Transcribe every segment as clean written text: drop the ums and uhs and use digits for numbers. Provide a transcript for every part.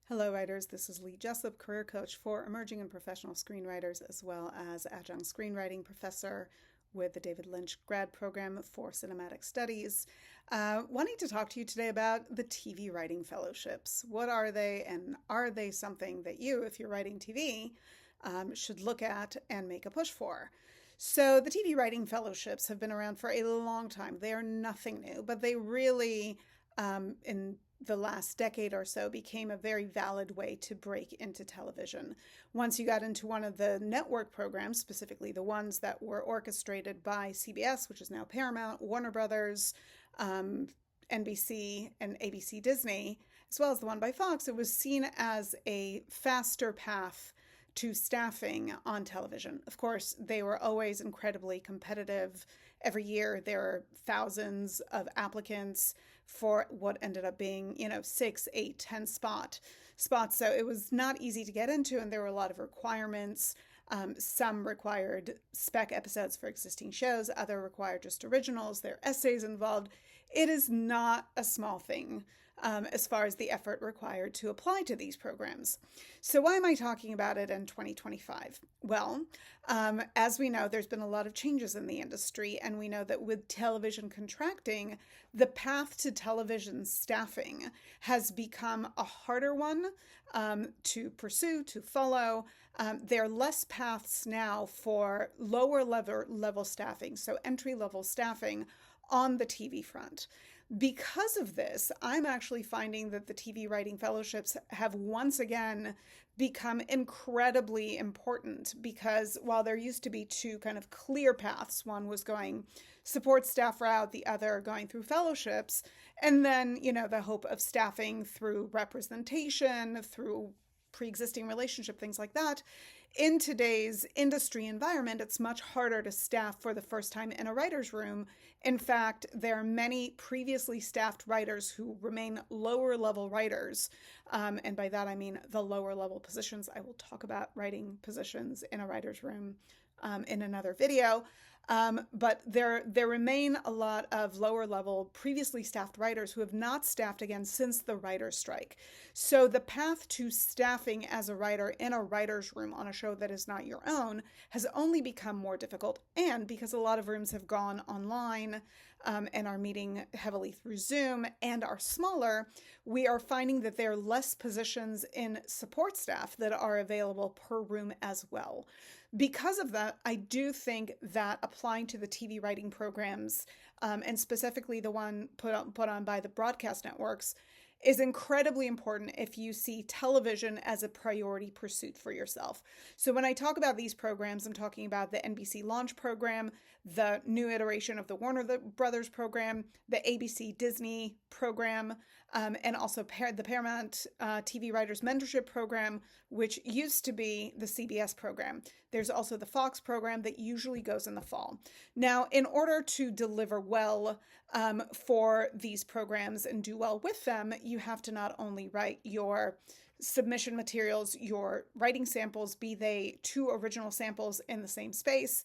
Hello, writers. This is Lee Jessup, career coach for emerging and professional screenwriters, as well as adjunct screenwriting professor with the David Lynch grad program for cinematic studies. Wanting to talk to you today about the TV writing fellowships. What are they, and are they something that you, if you're writing TV, should look at and make a push for? So the TV writing fellowships have been around for a long time. They are nothing new, but they really, in the last decade or so, became a very valid way to break into television. Once you got into one of the network programs, specifically the ones that were orchestrated by CBS, which is now Paramount, Warner Brothers, NBC, and ABC Disney, as well as the one by Fox, it was seen as a faster path to staffing on television. Of course, they were always incredibly competitive. Every year, there are thousands of applicants for what ended up being, 6, 8, 10 spots. So it was not easy to get into, and there were a lot of requirements. Some required spec episodes for existing shows, other required just originals. There are essays involved. It is not a small thing as far as the effort required to apply to these programs. So why am I talking about it in 2025? Well, as we know, there's been a lot of changes in the industry, and we know that with television contracting, the path to television staffing has become a harder one to pursue, to follow. There are less paths now for lower level staffing, so entry-level staffing on the TV front. Because of this, I'm actually finding that the TV writing fellowships have once again become incredibly important, because while there used to be two kind of clear paths, one was going support staff route, the other going through fellowships, and then, the hope of staffing through representation, through pre-existing relationship, things like that. In today's industry environment, it's much harder to staff for the first time in a writer's room. In fact, there are many previously staffed writers who remain lower level writers. And by that, I mean the lower level positions. I will talk about writing positions in a writer's room in another video. But there remain a lot of lower level previously staffed writers who have not staffed again since the writer's strike. So the path to staffing as a writer in a writer's room on a show that is not your own has only become more difficult. And because a lot of rooms have gone online and are meeting heavily through Zoom and are smaller, we are finding that there are less positions in support staff that are available per room as well. Because of that, I do think that applying to the TV writing programs, and specifically the one put on by the broadcast networks, is incredibly important if you see television as a priority pursuit for yourself. So when I talk about these programs, I'm talking about the NBC Launch program, the new iteration of the Warner Brothers program, the ABC Disney program, and also the Paramount TV Writers Mentorship Program, which used to be the CBS program. There's also the Fox program that usually goes in the fall. Now, in order to deliver well for these programs and do well with them, you have to not only write your submission materials, your writing samples, be they two original samples in the same space,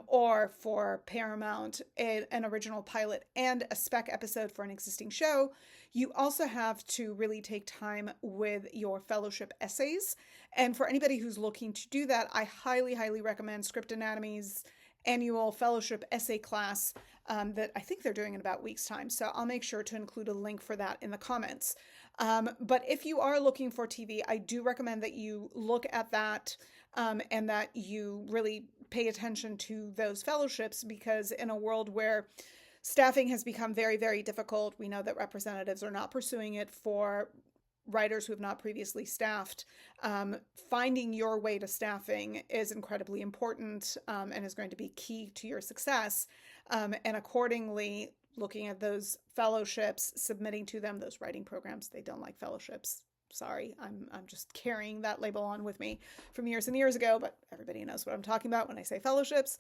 or for Paramount, an original pilot and a spec episode for an existing show. You also have to really take time with your fellowship essays. And for anybody who's looking to do that, I highly, highly recommend Script Anatomy's annual fellowship essay class that I think they're doing in about a week's time. So I'll make sure to include a link for that in the comments. But if you are looking for TV, I do recommend that you look at that and that you really pay attention to those fellowships, because in a world where staffing has become very, very difficult, we know that representatives are not pursuing it for writers who have not previously staffed. Finding your way to staffing is incredibly important and is going to be key to your success. And accordingly, looking at those fellowships, submitting to them, those writing programs, they don't like fellowships. Sorry, I'm just carrying that label on with me from years and years ago, but everybody knows what I'm talking about when I say fellowships.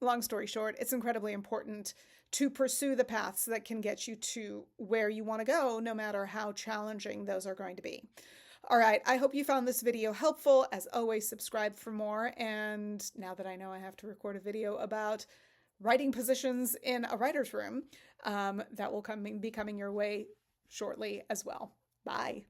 Long story short, it's incredibly important to pursue the paths that can get you to where you want to go, no matter how challenging those are going to be. All right, I hope you found this video helpful. As always, subscribe for more. And now that I know I have to record a video about writing positions in a writer's room, that will be coming your way shortly as well. Bye.